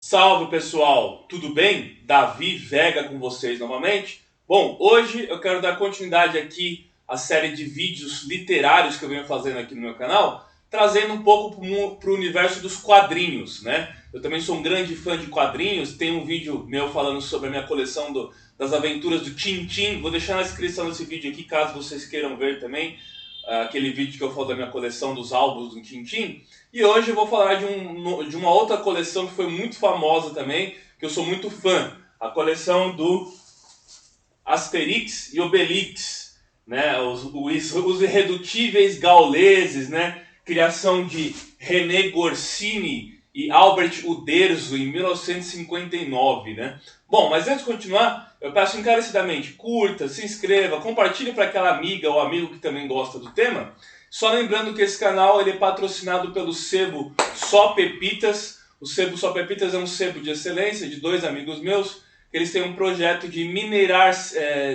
Salve pessoal, tudo bem? Davi Vega com vocês novamente. Bom, hoje eu quero dar continuidade aqui à série de vídeos literários que eu venho fazendo aqui no meu canal, trazendo um pouco para o universo dos quadrinhos, né? Eu também sou um grande fã de quadrinhos, tem um vídeo meu falando sobre a minha coleção das aventuras do Tintin, vou deixar na descrição desse vídeo aqui caso vocês queiram ver também, aquele vídeo que eu falo da minha coleção dos álbuns do Tintin. E hoje eu vou falar de uma outra coleção que foi muito famosa também, que eu sou muito fã. A coleção do Asterix e Obelix, né? Os irredutíveis gauleses, né? Criação de René Goscinny e Albert Uderzo em 1959, né? Bom, mas antes de continuar, eu peço encarecidamente, curta, se inscreva, compartilhe para aquela amiga ou amigo que também gosta do tema. Só lembrando que esse canal ele é patrocinado pelo sebo Só Pepitas. O sebo Só Pepitas é um sebo de excelência de dois amigos meus. Eles têm um projeto de minerar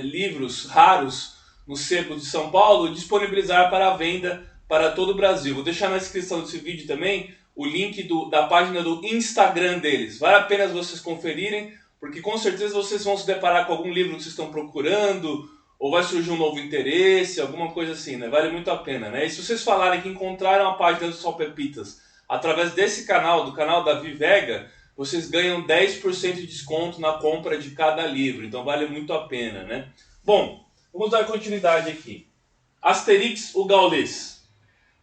livros raros no sebo de São Paulo e disponibilizar para a venda para todo o Brasil. Vou deixar na descrição desse vídeo também o link da página do Instagram deles. Vale a pena vocês conferirem, porque com certeza vocês vão se deparar com algum livro que vocês estão procurando, ou vai surgir um novo interesse, alguma coisa assim, né? Vale muito a pena, né? E se vocês falarem que encontraram a página do Só Pepitas através desse canal, do canal Davi Vega, vocês ganham 10% de desconto na compra de cada livro. Então vale muito a pena, né? Bom, vamos dar continuidade aqui. Asterix, o Gaulês.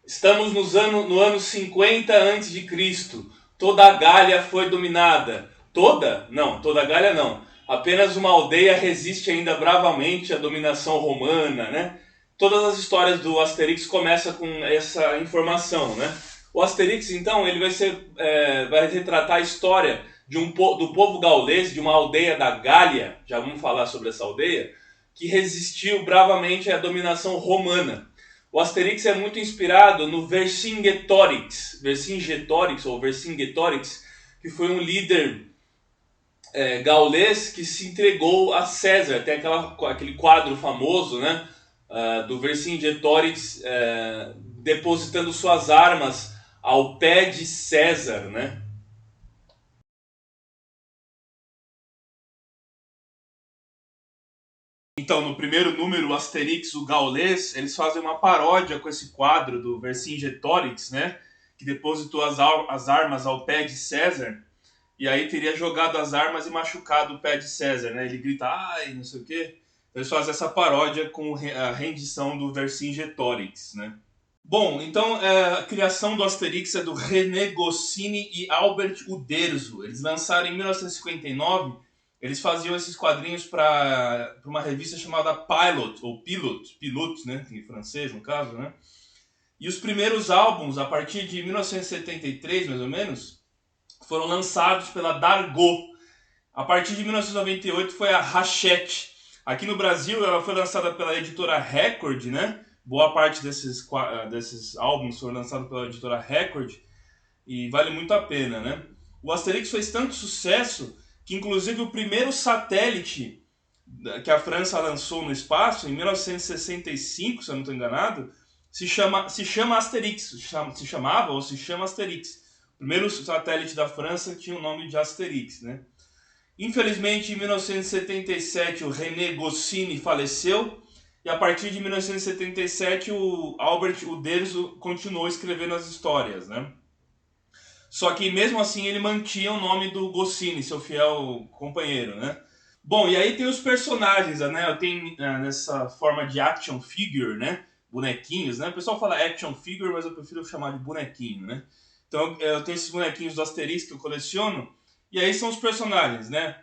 Estamos no ano 50 a.C. Toda a Gália foi dominada. Toda? Não, toda a Gália não. Apenas uma aldeia resiste ainda bravamente à dominação romana, né? Todas as histórias do Asterix começam com essa informação, né? O Asterix, então, ele vai retratar a história do povo gaulês, de uma aldeia da Gália, já vamos falar sobre essa aldeia, que resistiu bravamente à dominação romana. O Asterix é muito inspirado no Vercingetorix, que foi um líder gaulês que se entregou a César. Tem aquele quadro famoso, né, do Vercingetorix depositando suas armas ao pé de César, né? Então, no primeiro número, o Asterix, o Gaulês, eles fazem uma paródia com esse quadro do Vercingetorix, né? Que depositou as armas ao pé de César, e aí teria jogado as armas e machucado o pé de César, né? Ele grita, ai, não sei o quê. Eles fazem essa paródia com a rendição do Vercingetorix, né? Bom, então a criação do Asterix é do René Goscinny e Albert Uderzo. Eles lançaram em 1959. Eles faziam esses quadrinhos para uma revista chamada Pilot, ou Pilot, né, em francês no caso, né? E os primeiros álbuns, a partir de 1973, mais ou menos, foram lançados pela Dargaud. A partir de 1998 foi a Hachette. Aqui no Brasil ela foi lançada pela editora Record, né? Boa parte desses álbuns foram lançados pela editora Record e vale muito a pena, né? O Asterix fez tanto sucesso que inclusive o primeiro satélite que a França lançou no espaço, em 1965, se eu não estou enganado, se chama Asterix, se chamava ou se chama Asterix. O primeiro satélite da França tinha o nome de Asterix, né? Infelizmente, em 1977, o René Goscinny faleceu, e a partir de 1977, o Albert Uderzo continuou escrevendo as histórias, né? Só que mesmo assim ele mantinha o nome do Goscinny, seu fiel companheiro, né? Bom, e aí tem os personagens, né? Eu tenho nessa forma de action figure, né? Bonequinhos, né? O pessoal fala action figure, mas eu prefiro chamar de bonequinho, né? Então eu tenho esses bonequinhos do Asterix que eu coleciono, e aí são os personagens, né?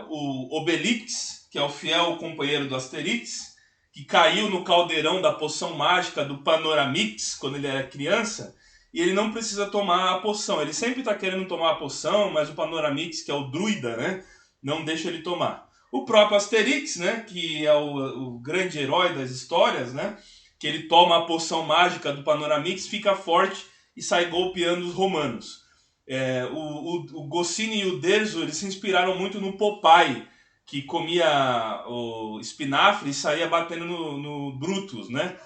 O Obelix, que é o fiel companheiro do Asterix, que caiu no caldeirão da poção mágica do Panoramix quando ele era criança, e ele não precisa tomar a poção. Ele sempre está querendo tomar a poção, mas o Panoramix, que é o druida, né, não deixa ele tomar. O próprio Asterix, né, que é o grande herói das histórias, né, que ele toma a poção mágica do Panoramix, fica forte e sai golpeando os romanos. O Goscinny e o Uderzo, eles se inspiraram muito no Popeye, que comia o espinafre e saía batendo no Brutus, né?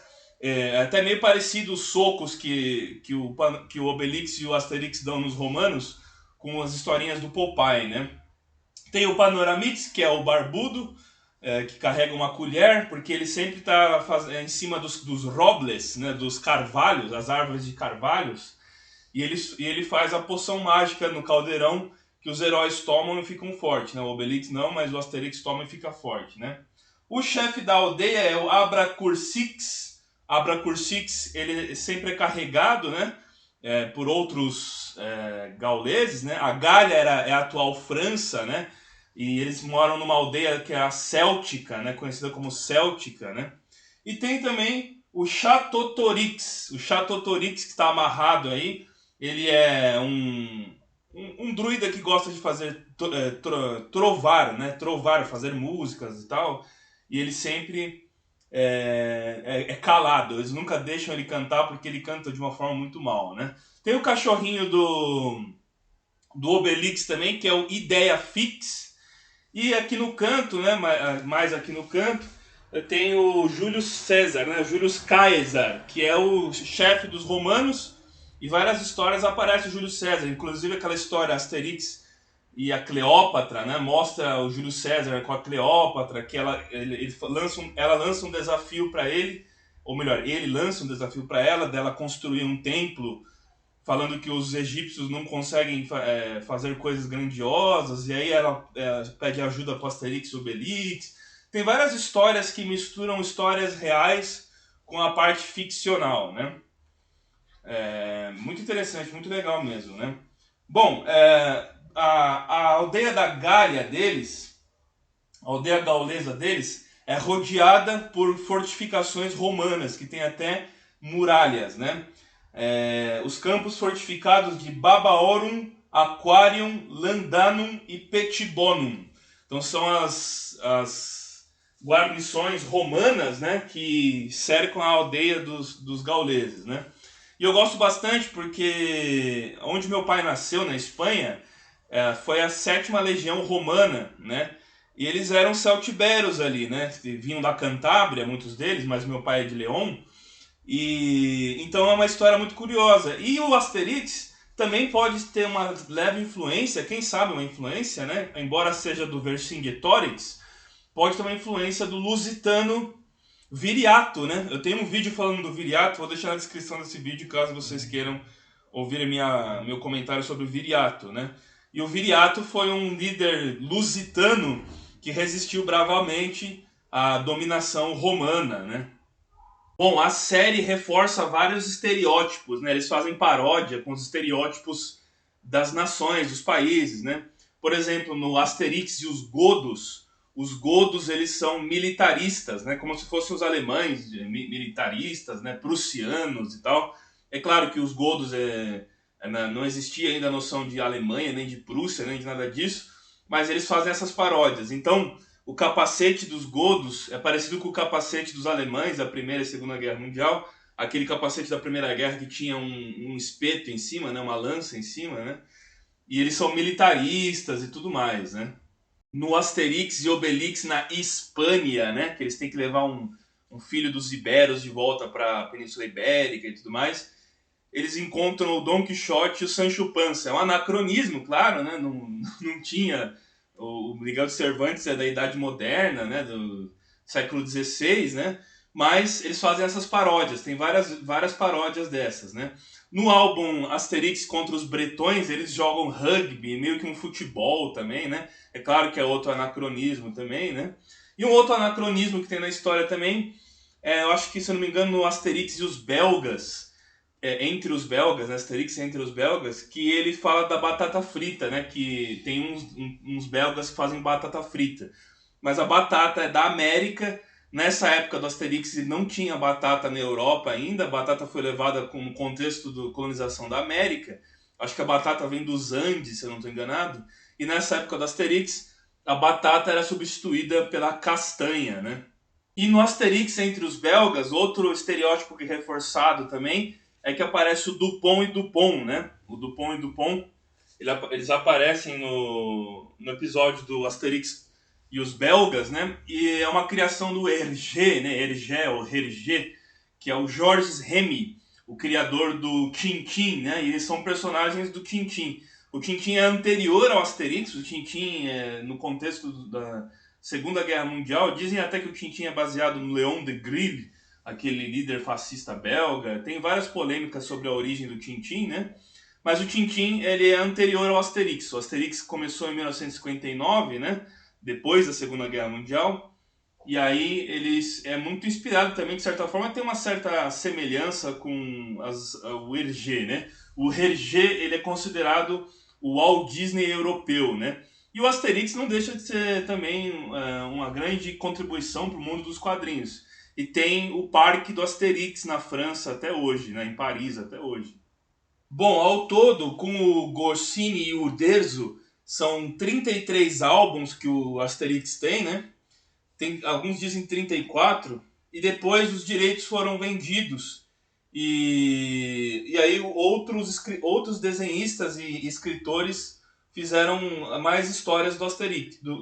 Até meio parecido os socos que o Obelix e o Asterix dão nos romanos, com as historinhas do Popeye, né? Tem o Panoramix, que é o barbudo, que carrega uma colher, porque ele sempre está em cima dos robles, né, dos carvalhos, as árvores de carvalhos, e ele faz a poção mágica no caldeirão que os heróis tomam e ficam fortes, né? O Obelix não, mas o Asterix toma e fica forte, né? O chefe da aldeia é o Abracursix. Abracursix, ele sempre é carregado, né? Por outros gauleses, né? A Gália é a atual França, né? E eles moram numa aldeia que é a Céltica, né? Conhecida como Céltica, né? E tem também o Chatotorix. O Chatotorix que está amarrado aí, ele é um druida que gosta de fazer trovar, né? Trovar, fazer músicas e tal. E ele sempre é calado. Eles nunca deixam ele cantar porque ele canta de uma forma muito mal, né? Tem o cachorrinho do Obelix também, que é o Ideia Fix. E aqui no canto, né? Mais aqui no canto, tem o Júlio César, né? Júlio Caesar, que é o chefe dos romanos. E várias histórias aparece o Júlio César, inclusive aquela história Asterix e a Cleópatra, né? Mostra o Júlio César com a Cleópatra, que ela lança um desafio para ele, ou melhor, ele lança um desafio para ela, dela construir um templo, falando que os egípcios não conseguem fazer coisas grandiosas, e aí ela pede ajuda para Asterix e Obelix. Tem várias histórias que misturam histórias reais com a parte ficcional, né? Muito interessante, muito legal mesmo, né? Bom, a aldeia da Gália deles, a aldeia gaulesa deles, é rodeada por fortificações romanas, que tem até muralhas, né? Os campos fortificados de Babaorum, Aquarium, Landanum e Petibonum. Então são as guarnições romanas, né, que cercam a aldeia dos gauleses, né? E eu gosto bastante porque onde meu pai nasceu, na Espanha, foi a 7ª Legião Romana, né? E eles eram celtiberos ali, né? Vinham da Cantábria, muitos deles, mas meu pai é de León. E então é uma história muito curiosa. E o Asterix também pode ter uma leve influência, quem sabe uma influência, né? Embora seja do Vercingetorix, pode ter uma influência do Lusitano Viriato, né? Eu tenho um vídeo falando do Viriato, vou deixar na descrição desse vídeo caso vocês queiram ouvir meu comentário sobre o Viriato, né? E o Viriato foi um líder lusitano que resistiu bravamente à dominação romana, né? Bom, a série reforça vários estereótipos, né? Eles fazem paródia com os estereótipos das nações, dos países, né? Por exemplo, no Asterix e os godos eles são militaristas, né? Como se fossem os alemães militaristas, né? Prussianos e tal. É claro que os godos não existia ainda a noção de Alemanha, nem de Prússia, nem de nada disso, mas eles fazem essas paródias. Então, o capacete dos godos é parecido com o capacete dos alemães da Primeira e Segunda Guerra Mundial. Aquele capacete da Primeira Guerra que tinha um espeto em cima, né? Uma lança em cima, né? E eles são militaristas e tudo mais, né? No Asterix e Obelix na Hispânia, né? Que eles têm que levar um filho dos iberos de volta para a Península Ibérica e tudo mais. Eles encontram o Dom Quixote e o Sancho Panza. É um anacronismo, claro, né? Não tinha... O Miguel de Cervantes é da Idade Moderna, né? Do século XVI, né? Mas eles fazem essas paródias. Tem várias paródias dessas, né? No álbum Asterix contra os Bretões, eles jogam rugby, meio que um futebol também, né? É claro que é outro anacronismo também, né? E um outro anacronismo que tem na história também, eu acho que, se eu não me engano, no Asterix e os Belgas, entre os belgas, né, Asterix entre os belgas, que ele fala da batata frita, né, que tem uns belgas que fazem batata frita. Mas a batata é da América. Nessa época do Asterix não tinha batata na Europa ainda, a batata foi levada no contexto da colonização da América. Acho que a batata vem dos Andes, se eu não estou enganado. E nessa época do Asterix, a batata era substituída pela castanha, né? E no Asterix entre os belgas, outro estereótipo que é reforçado também é que aparece o Dupont e Dupont, né? O Dupont e Dupont, eles aparecem no episódio do Asterix e os belgas, né? E é uma criação do Hergé, né? Hergé ou Hergé, que é o Georges Remy, o criador do Tintin, né? E eles são personagens do Tintin. O Tintin é anterior ao Asterix. O Tintin, no contexto da Segunda Guerra Mundial, dizem até que o Tintin é baseado no Leon Degrille, aquele líder fascista belga. Tem várias polêmicas sobre a origem do Tintin, né? Mas o Tintin, ele é anterior ao Asterix. O Asterix começou em 1959, né? Depois da Segunda Guerra Mundial. E aí ele é muito inspirado também, de certa forma, tem uma certa semelhança com o Hergé, né? O Hergé, ele é considerado o Walt Disney europeu, né? E o Asterix não deixa de ser também uma grande contribuição para o mundo dos quadrinhos. E tem o Parque do Asterix na França até hoje, né? Em Paris até hoje. Bom, ao todo, com o Goscinny e o Uderzo, são 33 álbuns que o Asterix tem, né? Alguns dizem 34, e depois os direitos foram vendidos. E aí outros desenhistas e escritores fizeram mais histórias do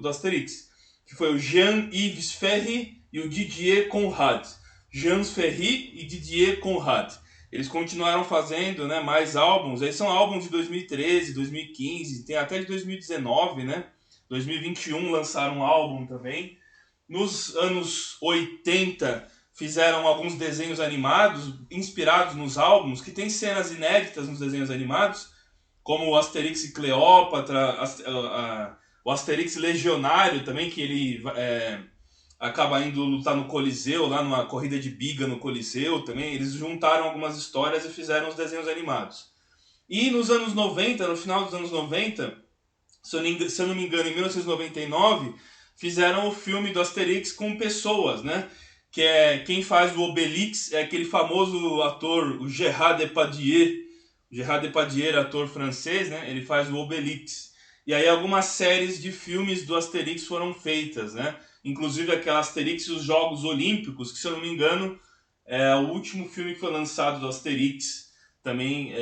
Asterix, que foi o Jean-Yves Ferry e o Didier Conrad. Jean Ferry e Didier Conrad. Eles continuaram fazendo, né, mais álbuns. Aí são álbuns de 2013, 2015, tem até de 2019, né? 2021 lançaram um álbum também. Nos anos 80 fizeram alguns desenhos animados inspirados nos álbuns, que tem cenas inéditas nos desenhos animados, como o Asterix e Cleópatra, o Asterix Legionário também, que ele acaba indo lutar no Coliseu, lá numa corrida de biga no Coliseu também. Eles juntaram algumas histórias e fizeram os desenhos animados. E nos anos 90, no final dos anos 90, se eu não me engano, em 1999, fizeram o filme do Asterix com pessoas, né? Que é quem faz o Obelix, é aquele famoso ator, o Gérard Depardieu. Gérard Depardieu, ator francês, né? Ele faz o Obelix. E aí algumas séries de filmes do Asterix foram feitas, né? Inclusive aquela Asterix e os Jogos Olímpicos, que se eu não me engano é o último filme que foi lançado do Asterix, também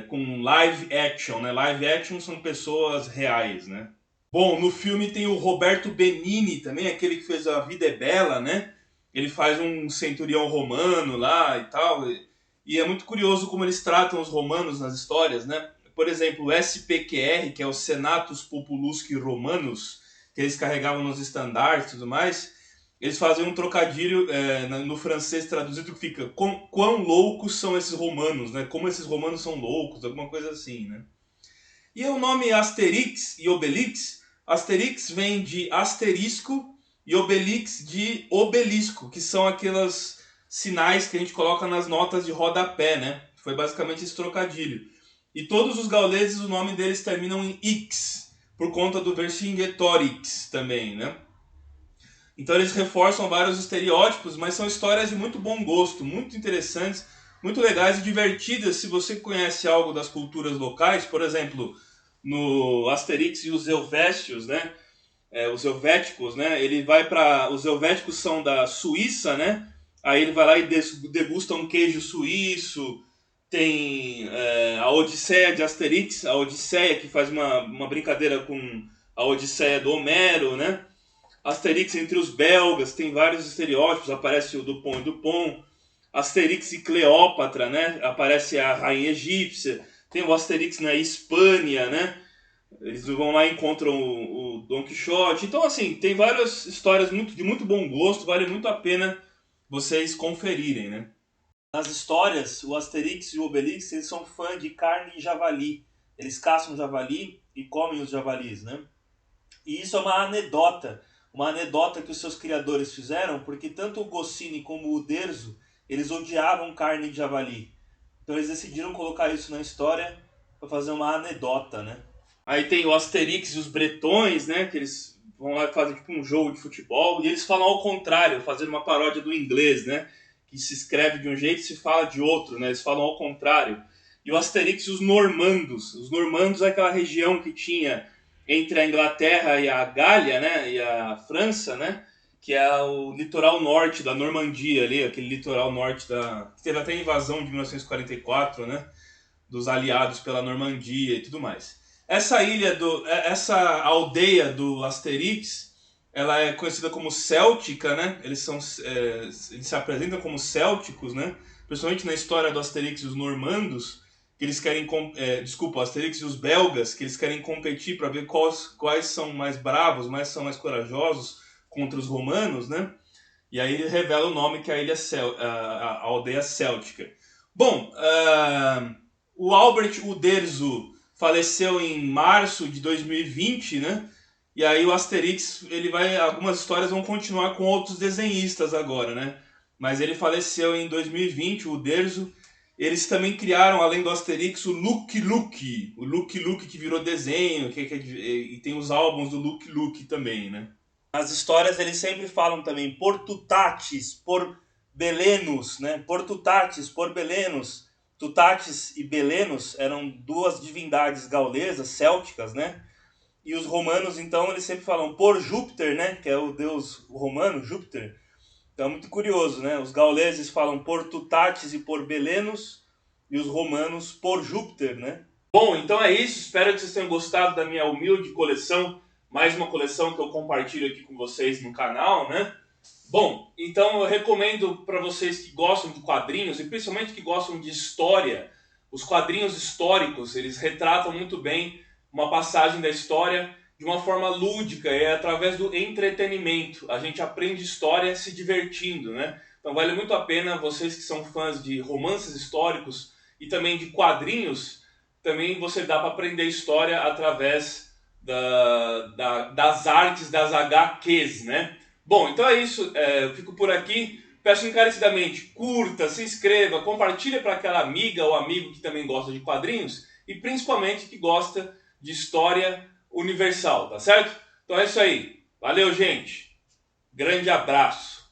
com live action, né? Live action são pessoas reais, né? Bom, no filme tem o Roberto Benigni também, aquele que fez A Vida é Bela, né? Ele faz um centurião romano lá e tal. E é muito curioso como eles tratam os romanos nas histórias, né? Por exemplo, o SPQR, que é o Senatus Populusque Romanus, que eles carregavam nos estandartes e tudo mais, eles fazem um trocadilho no francês traduzido que fica quão loucos são esses romanos, né? Como esses romanos são loucos, alguma coisa assim, né? E o nome Asterix e Obelix, Asterix vem de asterisco e Obelix de obelisco, que são aqueles sinais que a gente coloca nas notas de rodapé, né? Foi basicamente esse trocadilho. E todos os gauleses, o nome deles terminam em X, por conta do Vercingetorix também, né? Então eles reforçam vários estereótipos, mas são histórias de muito bom gosto, muito interessantes, muito legais e divertidas se você conhece algo das culturas locais. Por exemplo, no Asterix e os Helvétios, né? Os helvéticos, né? Ele vai para os helvéticos são da Suíça, né? Aí ele vai lá e degusta um queijo suíço. Tem a Odisseia de Asterix, a Odisseia que faz uma brincadeira com a Odisseia do Homero, né? Asterix entre os belgas, tem vários estereótipos, aparece o Dupont e Dupont. Asterix e Cleópatra, né? Aparece a rainha egípcia. Tem o Asterix na Espanha, né? Eles vão lá e encontram o Don Quixote. Então, assim, tem várias histórias de muito bom gosto, vale muito a pena vocês conferirem, né? Nas histórias, o Asterix e o Obelix, eles são fãs de carne e javali. Eles caçam javali e comem os javalis, né? E isso é uma anedota que os seus criadores fizeram, porque tanto o Goscinny como o Uderzo, eles odiavam carne de javali. Então eles decidiram colocar isso na história para fazer uma anedota, né? Aí tem o Asterix e os Bretões, né? Que eles vão lá e fazem tipo um jogo de futebol. E eles falam ao contrário, fazendo uma paródia do inglês, né? Que se escreve de um jeito e se fala de outro, né? Eles falam ao contrário. E o Asterix e os Normandos. Os Normandos é aquela região que tinha entre a Inglaterra e a Gália, né? E a França, né? Que é o litoral norte da Normandia ali, aquele litoral norte que teve até a invasão de 1944, né? Dos aliados pela Normandia e tudo mais. Essa aldeia do Asterix, ela é conhecida como céltica, né? Eles se apresentam como célticos, né? Principalmente na história do Asterix e os normandos. que eles querem... desculpa, o Asterix e os belgas, que eles querem competir para ver quais são mais bravos, são mais corajosos contra os romanos, né? E aí ele revela o nome que é a aldeia céltica. Bom, o Albert Uderzo faleceu em março de 2020, né? E aí o Asterix, algumas histórias vão continuar com outros desenhistas agora, né? Mas ele faleceu em 2020, o Uderzo. Eles também criaram, além do Asterix, o Lucky Luke. O Lucky Luke que virou desenho, e tem os álbuns do Lucky Luke também, né? Nas histórias eles sempre falam também por Tutatis, por Belenos, né? Por Tutatis, por Belenos. Tutatis e Belenos eram duas divindades gaulesas, célticas, né? E os romanos, então, eles sempre falam por Júpiter, né? Que é o deus romano, Júpiter. Então é muito curioso, né? Os gauleses falam por Tutatis e por Belenos, e os romanos por Júpiter, né? Bom, então é isso. Espero que vocês tenham gostado da minha humilde coleção. Mais uma coleção que eu compartilho aqui com vocês no canal, né? Bom, então eu recomendo para vocês que gostam de quadrinhos, e principalmente que gostam de história, os quadrinhos históricos, eles retratam muito bem uma passagem da história de uma forma lúdica, através do entretenimento. A gente aprende história se divertindo, né? Então vale muito a pena, vocês que são fãs de romances históricos e também de quadrinhos, também você dá para aprender história através das artes das HQs, né? Bom, então é isso, eu fico por aqui. Peço encarecidamente, curta, se inscreva, compartilha para aquela amiga ou amigo que também gosta de quadrinhos e principalmente que gosta de história universal, tá certo? Então é isso aí. Valeu, gente. Grande abraço.